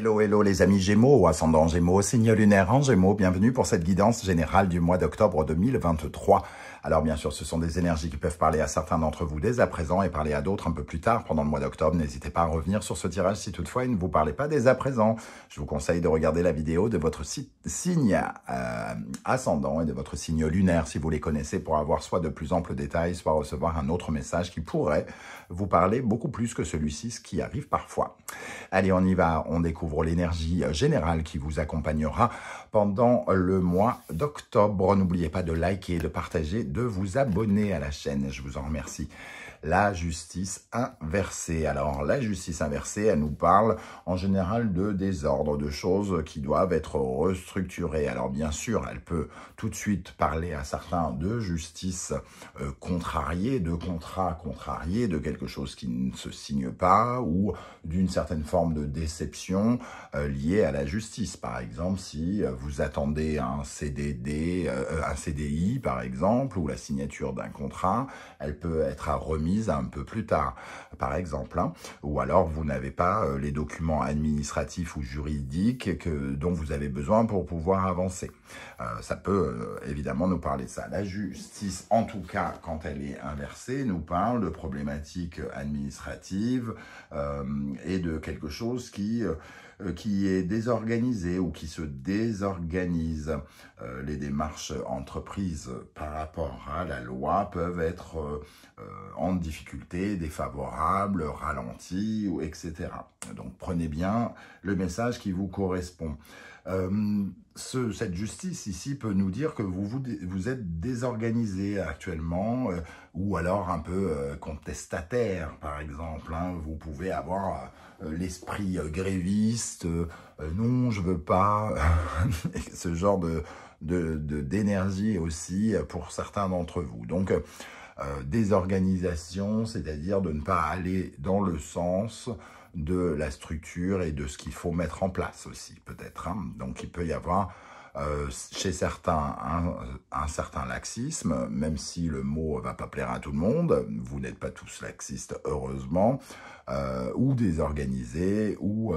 Hello, hello les amis Gémeaux, ascendant Gémeaux, signe lunaire en Gémeaux, bienvenue pour cette guidance générale du mois d'octobre 2023. Alors bien sûr, ce sont des énergies qui peuvent parler à certains d'entre vous dès à présent et parler à d'autres un peu plus tard pendant le mois d'octobre. N'hésitez pas à revenir sur ce tirage si toutefois il ne vous parlait pas dès à présent. Je vous conseille de regarder la vidéo de votre signe ascendant et de votre signe lunaire si vous les connaissez pour avoir soit de plus amples détails, soit recevoir un autre message qui pourrait vous parler beaucoup plus que celui-ci, ce qui arrive parfois. Allez, on y va, on découvre l'énergie générale qui vous accompagnera pendant le mois d'octobre. N'oubliez pas de liker, de partager, de vous abonner à la chaîne. Je vous en remercie. La justice inversée. Alors, la justice inversée, elle nous parle en général de désordre, de choses qui doivent être restructurées. Alors, bien sûr, elle peut tout de suite parler à certains de justice contrariée, de contrat contrarié, de quelque chose qui ne se signe pas ou d'une certaine forme de déception liée à la justice. Par exemple, si vous attendez un CDD, un CDI, par exemple, ou la signature d'un contrat, elle peut être remise un peu plus tard, par exemple, hein, ou alors vous n'avez pas les documents administratifs ou juridiques dont vous avez besoin pour pouvoir avancer. Ça peut évidemment nous parler de ça. La justice, en tout cas, quand elle est inversée, nous parle de problématiques administratives et de quelque chose qui est désorganisé ou qui se désorganise. Les démarches entreprises par rapport à la loi peuvent être en difficulté, défavorables, ralenties, etc. Donc prenez bien le message qui vous correspond. Cette justice ici peut nous dire que vous êtes désorganisé actuellement ou alors un peu contestataire, par exemple. Hein. Vous pouvez avoir l'esprit gréviste, non, je veux pas, ce genre d'énergie aussi pour certains d'entre vous. Donc, désorganisation, c'est-à-dire de ne pas aller dans le sens de la structure et de ce qu'il faut mettre en place aussi, peut-être. Hein. Donc, il peut y avoir chez certains un certain laxisme, même si le mot ne va pas plaire à tout le monde. Vous n'êtes pas tous laxistes, heureusement, ou désorganisés, ou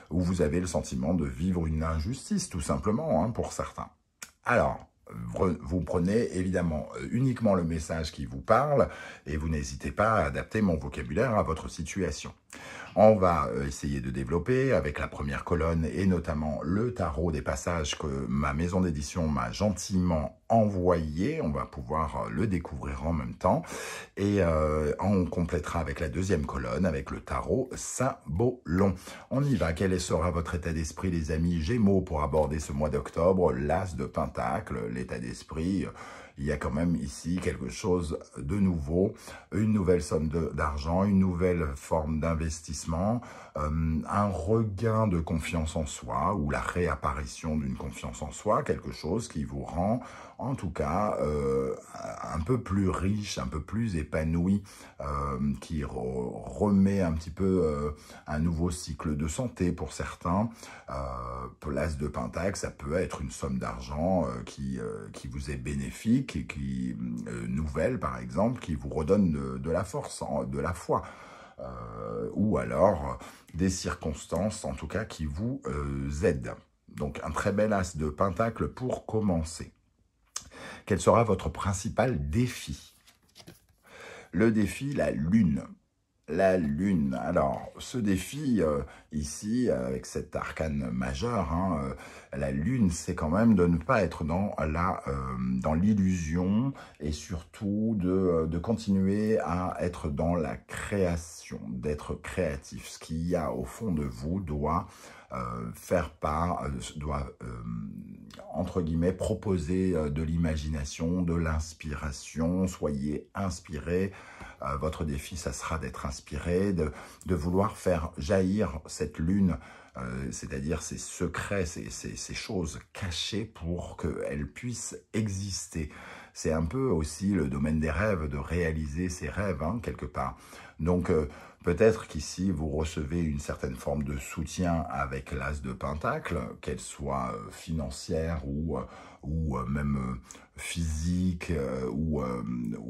vous avez le sentiment de vivre une injustice, tout simplement, hein, pour certains. Alors, vous prenez évidemment uniquement le message qui vous parle et vous n'hésitez pas à adapter mon vocabulaire à votre situation. On va essayer de développer avec la première colonne et notamment le tarot des passages que ma maison d'édition m'a gentiment envoyé. On va pouvoir le découvrir en même temps. Et on complétera avec la deuxième colonne, avec le tarot Saint-Bolon. On y va. Quel sera votre état d'esprit, les amis Gémeaux, pour aborder ce mois d'octobre? L'As de Pentacle, l'état d'esprit. Il y a quand même ici quelque chose de nouveau, une nouvelle somme d'argent, une nouvelle forme d'investissement, un regain de confiance en soi ou la réapparition d'une confiance en soi, quelque chose qui vous rend en tout cas un peu plus riche, un peu plus épanoui, qui remet un petit peu un nouveau cycle de santé pour certains. L'As de Pentacle, ça peut être une somme d'argent qui vous est bénéfique et qui nouvelle par exemple, qui vous redonne de la force, de la foi, ou alors des circonstances en tout cas qui vous aident. Donc un très bel As de Pentacle pour commencer. Quel sera votre principal défi? Le défi, la Lune. La Lune. Alors, ce défi, ici, avec cet arcane majeur, hein, la Lune, c'est quand même de ne pas être dans l'illusion et surtout de continuer à être dans la création, d'être créatif. Ce qu'il y a au fond de vous doit entre guillemets, proposer de l'imagination, de l'inspiration. Soyez inspirés. Votre défi, ça sera d'être inspiré, de vouloir faire jaillir cette lune, c'est-à-dire ces secrets, ces choses cachées pour qu'elles puissent exister. C'est un peu aussi le domaine des rêves, de réaliser ses rêves, hein, quelque part. Donc, peut-être qu'ici, vous recevez une certaine forme de soutien avec l'As de Pentacle, qu'elle soit financière ou même physique ou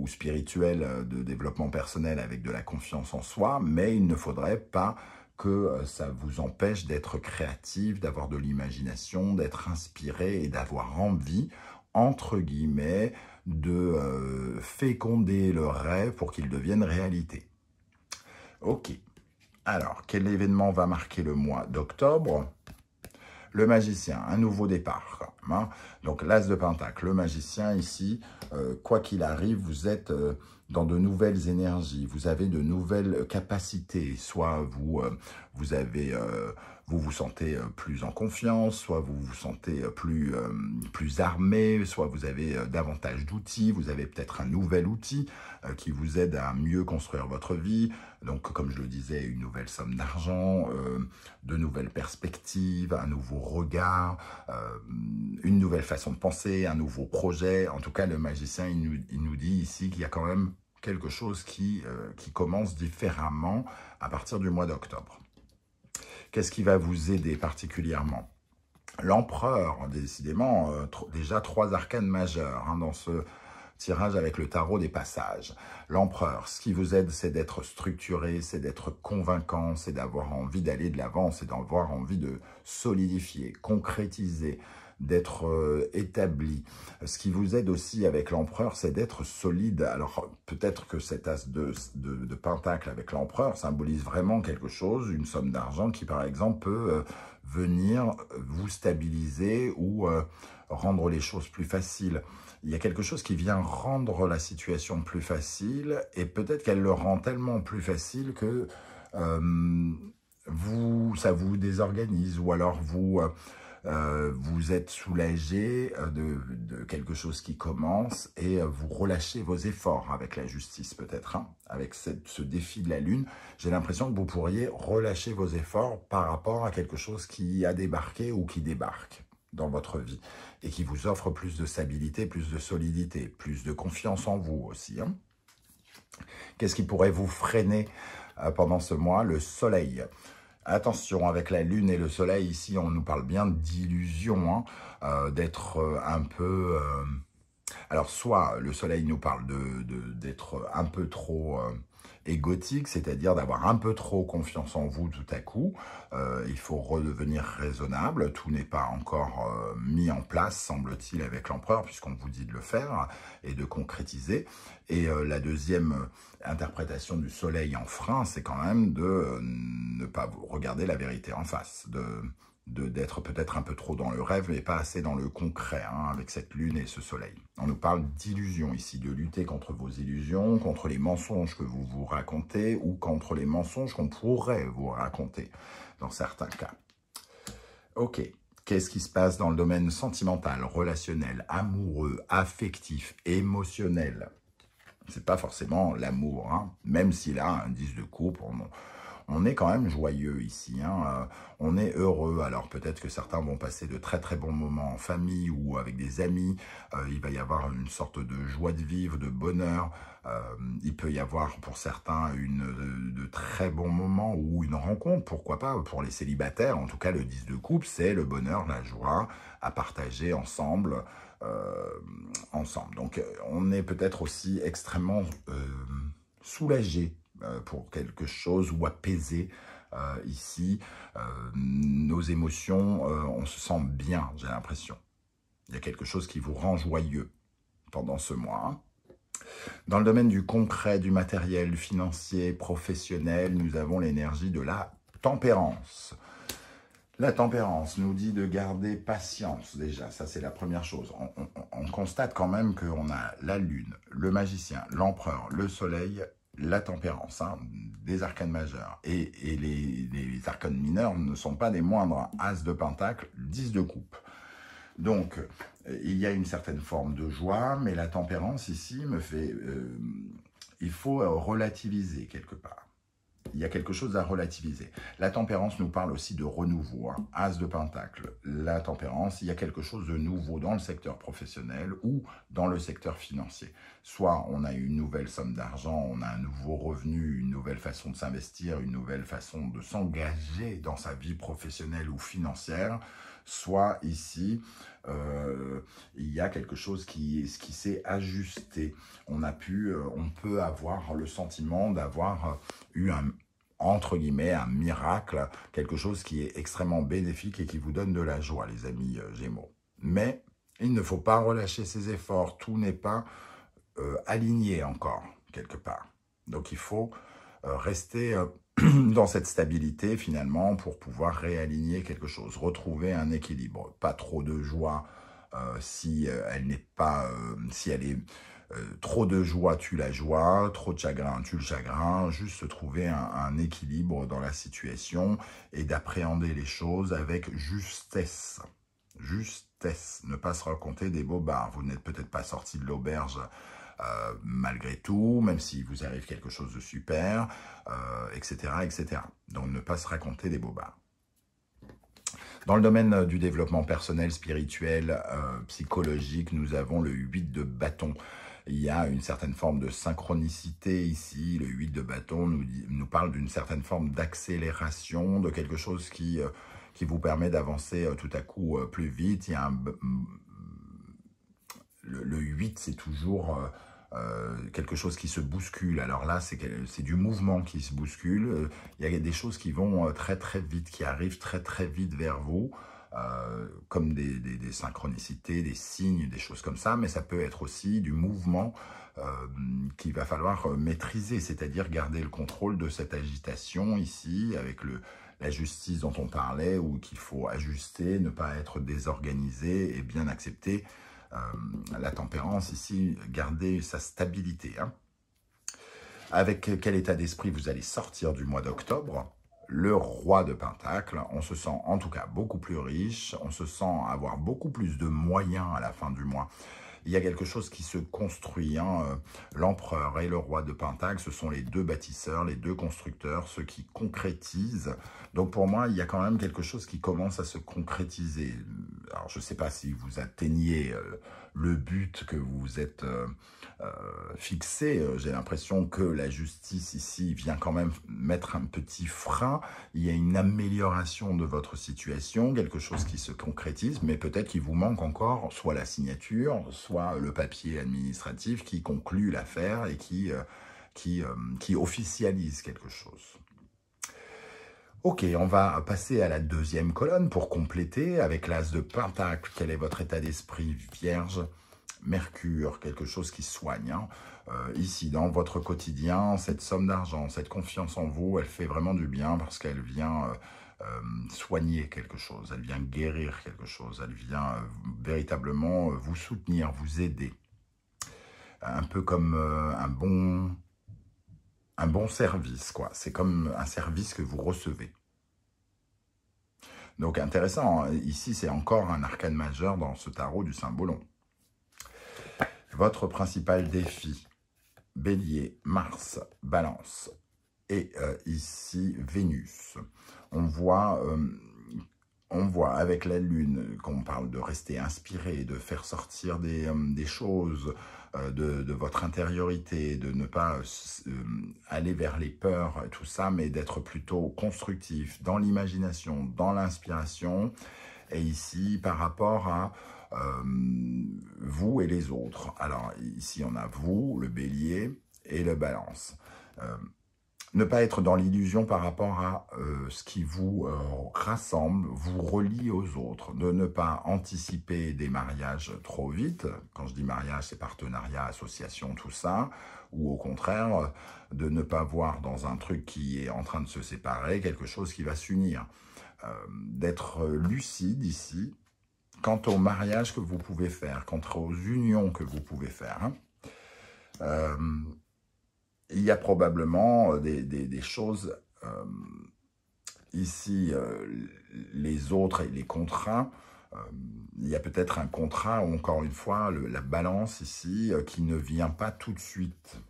spirituelle, de développement personnel avec de la confiance en soi, mais il ne faudrait pas que ça vous empêche d'être créatif, d'avoir de l'imagination, d'être inspiré et d'avoir envie, entre guillemets, de féconder le rêve pour qu'il devienne réalité. Ok. Alors, quel événement va marquer le mois d'octobre? Le magicien, un nouveau départ. Quand même, hein. Donc, l'as de pentacle, le magicien ici, quoi qu'il arrive, vous êtes dans de nouvelles énergies. Vous avez de nouvelles capacités. Soit vous vous sentez plus en confiance, soit vous vous sentez plus armé, soit vous avez davantage d'outils. Vous avez peut-être un nouvel outil qui vous aide à mieux construire votre vie. Donc, comme je le disais, une nouvelle somme d'argent, de nouvelles perspectives, un nouveau regard, une nouvelle façon de penser, un nouveau projet. En tout cas, le magicien, il nous dit ici qu'il y a quand même quelque chose qui commence différemment à partir du mois d'octobre. Qu'est-ce qui va vous aider particulièrement? L'empereur, décidément, déjà 3 arcanes majeures hein, dans ce tirage avec le tarot des passages. L'empereur, ce qui vous aide, c'est d'être structuré, c'est d'être convaincant, c'est d'avoir envie d'aller de l'avant, c'est d'avoir envie de solidifier, concrétiser, d'être établi. Ce qui vous aide aussi avec l'empereur, c'est d'être solide. Alors, peut-être que cet as de pentacle avec l'empereur symbolise vraiment quelque chose, une somme d'argent qui, par exemple, peut venir vous stabiliser ou rendre les choses plus faciles. Il y a quelque chose qui vient rendre la situation plus facile et peut-être qu'elle le rend tellement plus facile que ça vous désorganise ou alors vous êtes soulagé de quelque chose qui commence et vous relâchez vos efforts avec la justice peut-être. Hein. Avec ce défi de la Lune, j'ai l'impression que vous pourriez relâcher vos efforts par rapport à quelque chose qui a débarqué ou qui débarque dans votre vie et qui vous offre plus de stabilité, plus de solidité, plus de confiance en vous aussi. Hein. Qu'est-ce qui pourrait vous freiner pendant ce mois? Le soleil. Attention, avec la lune et le soleil, ici, on nous parle bien d'illusion, hein, d'être un peu... alors, soit le soleil nous parle d'être un peu trop égotique, c'est-à-dire d'avoir un peu trop confiance en vous tout à coup. Il faut redevenir raisonnable. Tout n'est pas encore mis en place, semble-t-il, avec l'empereur, puisqu'on vous dit de le faire et de concrétiser. Et la deuxième interprétation du soleil en frein, c'est quand même de ne pas regarder la vérité en face, d'être peut-être un peu trop dans le rêve, mais pas assez dans le concret, hein, avec cette lune et ce soleil. On nous parle d'illusions ici, de lutter contre vos illusions, contre les mensonges que vous vous racontez, ou contre les mensonges qu'on pourrait vous raconter, dans certains cas. Ok, qu'est-ce qui se passe dans le domaine sentimental, relationnel, amoureux, affectif, émotionnel? C'est pas forcément l'amour, hein, même s'il a un 10 de coupe, on est quand même joyeux ici, hein. On est heureux. Alors peut-être que certains vont passer de très très bons moments en famille ou avec des amis. Il va y avoir une sorte de joie de vivre, de bonheur. Il peut y avoir pour certains de très bons moments ou une rencontre, pourquoi pas, pour les célibataires. En tout cas, le 10 de coupe, c'est le bonheur, la joie à partager ensemble. Donc on est peut-être aussi extrêmement soulagé pour quelque chose ou apaisé ici. Nos émotions, on se sent bien, j'ai l'impression. Il y a quelque chose qui vous rend joyeux pendant ce mois. Hein. Dans le domaine du concret, du matériel, du financier, professionnel, nous avons l'énergie de la tempérance. La tempérance nous dit de garder patience, déjà, ça c'est la première chose. On constate quand même qu'on a la lune, le magicien, l'empereur, le soleil, la tempérance, hein, des arcanes majeurs. Et les arcanes mineurs ne sont pas des moindres. As de pentacle, 10 de coupe. Donc, il y a une certaine forme de joie, mais la tempérance ici me fait... il faut relativiser quelque part. Il y a quelque chose à relativiser. La tempérance nous parle aussi de renouveau. Hein. As de pentacle, la tempérance, il y a quelque chose de nouveau dans le secteur professionnel ou dans le secteur financier. Soit on a une nouvelle somme d'argent, on a un nouveau revenu, une nouvelle façon de s'investir, une nouvelle façon de s'engager dans sa vie professionnelle ou financière. Soit ici, il y a quelque chose qui s'est ajusté. On peut avoir le sentiment d'avoir eu entre guillemets, un miracle, quelque chose qui est extrêmement bénéfique et qui vous donne de la joie, les amis Gémeaux. Mais il ne faut pas relâcher ses efforts, tout n'est pas aligné encore, quelque part. Donc il faut rester dans cette stabilité, finalement, pour pouvoir réaligner quelque chose, retrouver un équilibre. Pas trop de joie si elle n'est pas... si elle est... trop de joie tue la joie, trop de chagrin tue le chagrin, juste trouver un équilibre dans la situation et d'appréhender les choses avec justesse. Justesse, ne pas se raconter des bobards. Vous n'êtes peut-être pas sorti de l'auberge malgré tout, même s'il vous arrive quelque chose de super, etc., etc. Donc ne pas se raconter des bobards. Dans le domaine du développement personnel, spirituel, psychologique, nous avons le 8 de bâton. Il y a une certaine forme de synchronicité ici. Le 8 de bâton nous parle d'une certaine forme d'accélération, de quelque chose qui vous permet d'avancer tout à coup plus vite. Il y a le 8, c'est toujours quelque chose qui se bouscule. Alors là, c'est du mouvement qui se bouscule. Il y a des choses qui vont très très vite, qui arrivent très très vite vers vous, comme des synchronicités, des signes, des choses comme ça, mais ça peut être aussi du mouvement qu'il va falloir maîtriser, c'est-à-dire garder le contrôle de cette agitation ici, avec la justice dont on parlait, où qu'il faut ajuster, ne pas être désorganisé et bien accepter la tempérance ici, garder sa stabilité. Hein. Avec quel état d'esprit vous allez sortir du mois d'octobre? Le roi de Pentacle, on se sent en tout cas beaucoup plus riche, on se sent avoir beaucoup plus de moyens à la fin du mois. Il y a quelque chose qui se construit. Hein. L'empereur et le roi de Pentacle, ce sont les deux bâtisseurs, les deux constructeurs, ceux qui concrétisent. Donc pour moi, il y a quand même quelque chose qui commence à se concrétiser. Alors je ne sais pas si vous atteignez le but que vous vous êtes fixé. J'ai l'impression que la justice ici vient quand même mettre un petit frein. Il y a une amélioration de votre situation, quelque chose qui se concrétise, mais peut-être qu'il vous manque encore soit la signature, soit le papier administratif qui conclut l'affaire et qui officialise quelque chose. Ok, on va passer à la deuxième colonne pour compléter avec l'as de Pentacle. Quel est votre état d'esprit, Vierge? Mercure, quelque chose qui soigne. Hein. Ici, dans votre quotidien, cette somme d'argent, cette confiance en vous, elle fait vraiment du bien parce qu'elle vient soigner quelque chose, elle vient guérir quelque chose, elle vient véritablement vous soutenir, vous aider. Un peu comme un bon service, quoi. C'est comme un service que vous recevez. Donc intéressant, hein. Ici c'est encore un arcane majeur dans ce tarot du Saint-Bôlon. Votre principal défi, Bélier, Mars, Balance et ici Vénus. On voit avec la Lune qu'on parle de rester inspiré, de faire sortir des choses de votre intériorité, de ne pas aller vers les peurs et tout ça, mais d'être plutôt constructif dans l'imagination, dans l'inspiration. Et ici, par rapport à vous et les autres. Alors ici, on a vous, le Bélier et le Balance. Ne pas être dans l'illusion par rapport à ce qui vous rassemble, vous relie aux autres. De ne pas anticiper des mariages trop vite. Quand je dis mariage, c'est partenariat, association, tout ça. Ou au contraire, de ne pas voir dans un truc qui est en train de se séparer quelque chose qui va s'unir. D'être lucide ici quant au mariage que vous pouvez faire, quant aux unions que vous pouvez faire. Hein. Il y a probablement des choses, ici, les autres et les contrats. Il y a peut-être un contrat, ou encore une fois, la balance ici, qui ne vient pas tout de suite.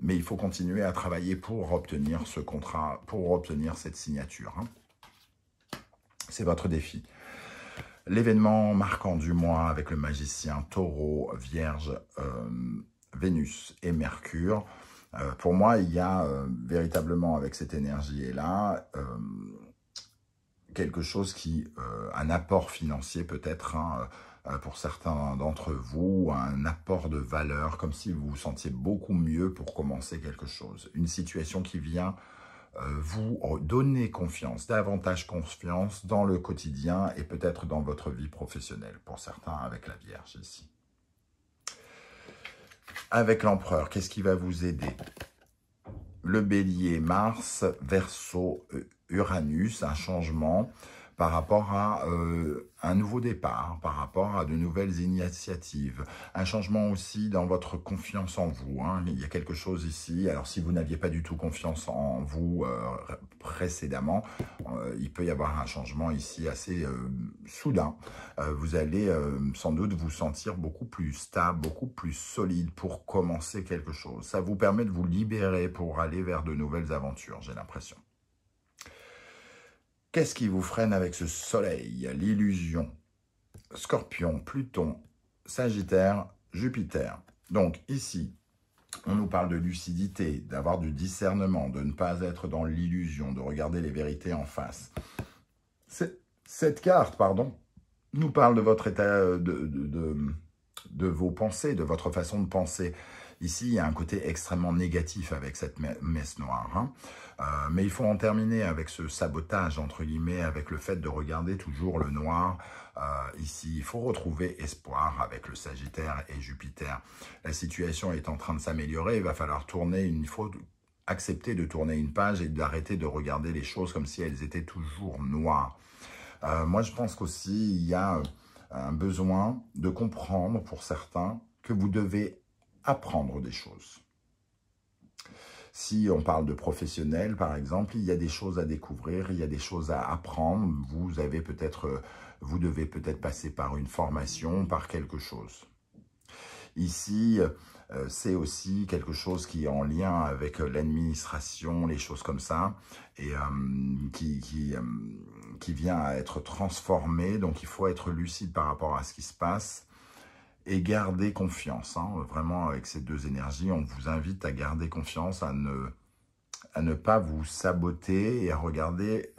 Mais il faut continuer à travailler pour obtenir ce contrat, pour obtenir cette signature. Hein. C'est votre défi. L'événement marquant du mois avec le magicien, Taureau, Vierge, Vénus et Mercure. Pour moi, il y a véritablement avec cette énergie-là quelque chose qui, un apport financier peut-être hein, pour certains d'entre vous, un apport de valeur, comme si vous vous sentiez beaucoup mieux pour commencer quelque chose. Une situation qui vient vous donner confiance, davantage confiance dans le quotidien et peut-être dans votre vie professionnelle, pour certains avec la Vierge ici. Avec l'Empereur, qu'est-ce qui va vous aider? Le Bélier, Mars, Verseau, Uranus, un changement par rapport à un nouveau départ, par rapport à de nouvelles initiatives. Un changement aussi dans votre confiance en vous. Hein. Il y a quelque chose ici. Alors, si vous n'aviez pas du tout confiance en vous précédemment, il peut y avoir un changement ici assez soudain. Vous allez sans doute vous sentir beaucoup plus stable, beaucoup plus solide pour commencer quelque chose. Ça vous permet de vous libérer pour aller vers de nouvelles aventures, j'ai l'impression. Qu'est-ce qui vous freine avec ce soleil? L'illusion. Scorpion, Pluton, Sagittaire, Jupiter. Donc ici, on nous parle de lucidité, d'avoir du discernement, de ne pas être dans l'illusion, de regarder les vérités en face. Cette carte, pardon, nous parle de votre état, de vos pensées, de votre façon de penser. Ici, il y a un côté extrêmement négatif avec cette messe noire. Hein. Mais il faut en terminer avec ce sabotage, entre guillemets, avec le fait de regarder toujours le noir. Ici, il faut retrouver espoir avec le Sagittaire et Jupiter. La situation est en train de s'améliorer. Il va falloir il faut accepter de tourner une page et d'arrêter de regarder les choses comme si elles étaient toujours noires. Moi, je pense qu'aussi, il y a un besoin de comprendre, pour certains, que vous devez apprendre des choses. Si on parle de professionnels, par exemple, il y a des choses à découvrir, il y a des choses à apprendre. Vous devez peut-être passer par une formation, par quelque chose. Ici, c'est aussi quelque chose qui est en lien avec l'administration, les choses comme ça, et qui vient à être transformé. Donc, il faut être lucide par rapport à ce qui se passe. Et garder confiance, hein. Vraiment avec ces deux énergies, on vous invite à garder confiance, à ne pas vous saboter et à regarder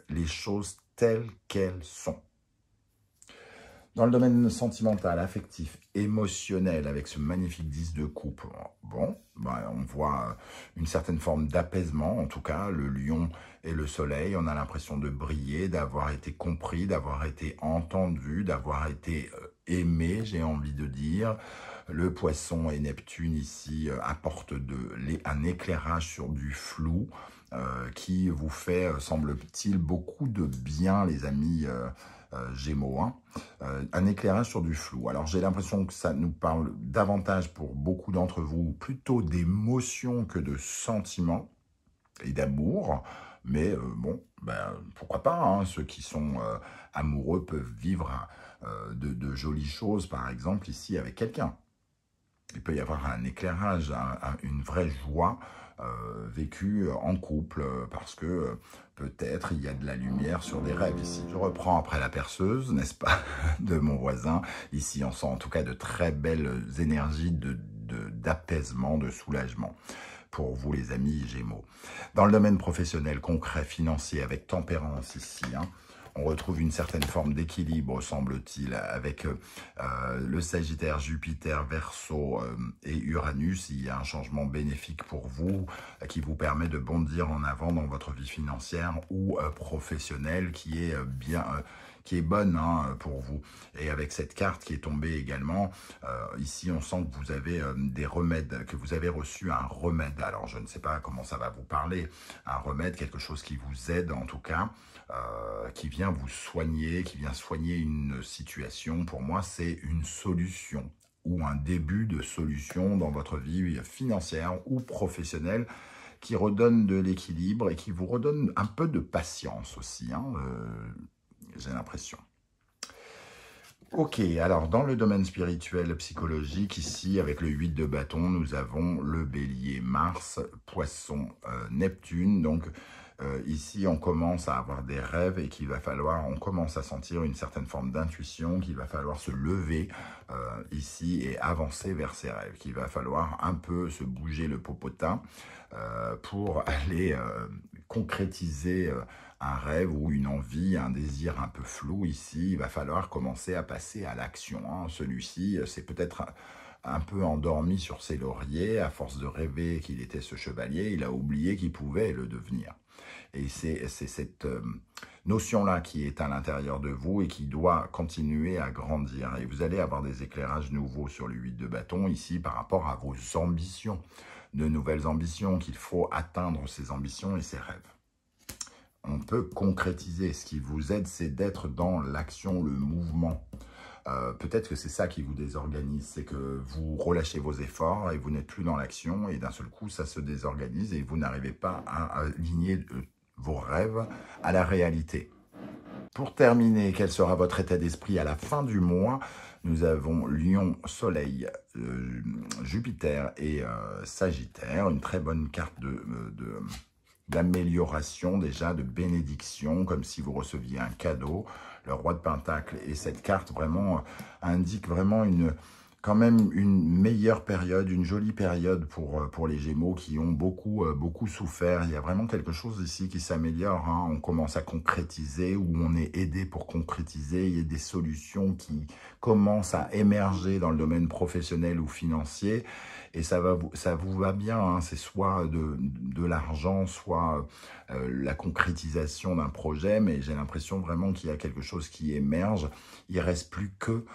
les choses telles qu'elles sont. Dans le domaine sentimental, affectif, émotionnel, avec ce magnifique 10 de coupe, bon, on voit une certaine forme d'apaisement, en tout cas, le lion et le soleil, on a l'impression de briller, d'avoir été compris, d'avoir été entendu, d'avoir été aimé, j'ai envie de dire. Le poisson et Neptune ici apportent un éclairage sur du flou qui vous fait, semble-t-il, beaucoup de bien, les amis Gémeaux, hein. Un éclairage sur du flou. Alors, j'ai l'impression que ça nous parle davantage pour beaucoup d'entre vous, plutôt d'émotions que de sentiments et d'amour. Mais bon, pourquoi pas, hein, ceux qui sont amoureux peuvent vivre de jolies choses, par exemple, ici, avec quelqu'un. Il peut y avoir un éclairage, une vraie joie vécue en couple, parce que peut-être il y a de la lumière sur des rêves ici. Je reprends après la perceuse, n'est-ce pas, de mon voisin. Ici, on sent en tout cas de très belles énergies d'apaisement, de soulagement pour vous, les amis Gémeaux. Dans le domaine professionnel, concret, financier, avec tempérance ici, hein, on retrouve une certaine forme d'équilibre, semble-t-il, avec le Sagittaire, Jupiter, Verseau et Uranus. Il y a un changement bénéfique pour vous qui vous permet de bondir en avant dans votre vie financière ou professionnelle qui est bonne, hein, pour vous. Et avec cette carte qui est tombée également, ici on sent que vous avez des remèdes, que vous avez reçu un remède. Alors je ne sais pas comment ça va vous parler, un remède, quelque chose qui vous aide en tout cas, qui vient vous soigner, qui vient soigner une situation. Pour moi, c'est une solution ou un début de solution dans votre vie financière ou professionnelle qui redonne de l'équilibre et qui vous redonne un peu de patience aussi, hein, j'ai l'impression. Ok, alors dans le domaine spirituel, psychologique, ici, avec le 8 de bâton, nous avons le bélier, Mars, poisson, Neptune. Donc ici, on commence à avoir des rêves et on commence à sentir une certaine forme d'intuition, qu'il va falloir se lever ici et avancer vers ses rêves, qu'il va falloir un peu se bouger le popotin pour aller concrétiser un rêve ou une envie, un désir un peu flou ici. Il va falloir commencer à passer à l'action, hein. Celui-ci, c'est peut-être un peu endormi sur ses lauriers. À force de rêver qu'il était ce chevalier, il a oublié qu'il pouvait le devenir. Et c'est cette notion-là qui est à l'intérieur de vous et qui doit continuer à grandir. Et vous allez avoir des éclairages nouveaux sur le 8 de bâton ici par rapport à vos ambitions, de nouvelles ambitions, qu'il faut atteindre ces ambitions et ces rêves. On peut concrétiser. Ce qui vous aide, c'est d'être dans l'action, le mouvement. Peut-être que c'est ça qui vous désorganise, c'est que vous relâchez vos efforts et vous n'êtes plus dans l'action et d'un seul coup, ça se désorganise et vous n'arrivez pas à aligner vos rêves à la réalité. Pour terminer, quel sera votre état d'esprit à la fin du mois? Nous avons Lion, Soleil, Jupiter et Sagittaire, une très bonne carte d'amélioration déjà, de bénédiction, comme si vous receviez un cadeau. Le roi de Pentacle et cette carte vraiment indique vraiment quand même une meilleure période, une jolie période pour les Gémeaux qui ont beaucoup souffert. Il y a vraiment quelque chose ici qui s'améliore. Hein. On commence à concrétiser ou on est aidé pour concrétiser. Il y a des solutions qui commencent à émerger dans le domaine professionnel ou financier. Et ça vous va bien, hein. C'est soit de l'argent, soit la concrétisation d'un projet, mais j'ai l'impression vraiment qu'il y a quelque chose qui émerge. Il ne reste plus que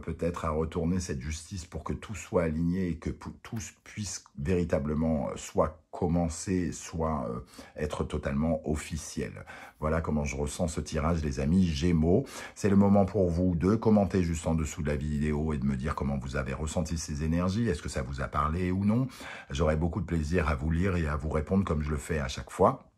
peut-être à retourner cette justice pour que tout soit aligné et que tous puissent véritablement soit commencer, soit être totalement officiel. Voilà comment je ressens ce tirage, les amis Gémeaux. C'est le moment pour vous de commenter juste en dessous de la vidéo et de me dire comment vous avez ressenti ces énergies. Est-ce que ça vous a parlé ou non? J'aurai beaucoup de plaisir à vous lire et à vous répondre comme je le fais à chaque fois.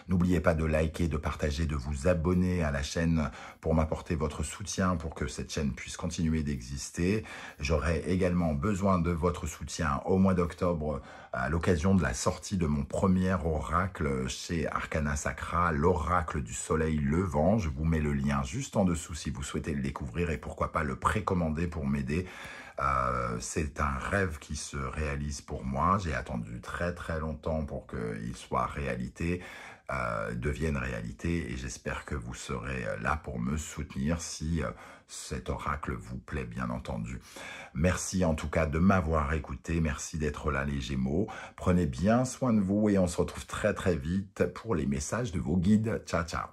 N'oubliez pas de liker, de partager, de vous abonner à la chaîne pour m'apporter votre soutien pour que cette chaîne puisse continuer d'exister. J'aurai également besoin de votre soutien au mois d'octobre à l'occasion de la sortie de mon premier oracle chez Arcana Sacra, l'oracle du soleil levant. Je vous mets le lien juste en dessous si vous souhaitez le découvrir et pourquoi pas le précommander pour m'aider. C'est un rêve qui se réalise pour moi. J'ai attendu très longtemps pour qu'il soit réalité, devienne réalité et j'espère que vous serez là pour me soutenir si cet oracle vous plaît bien entendu. Merci en tout cas de m'avoir écouté, merci d'être là les Gémeaux. Prenez bien soin de vous et on se retrouve très vite pour les messages de vos guides. Ciao ciao.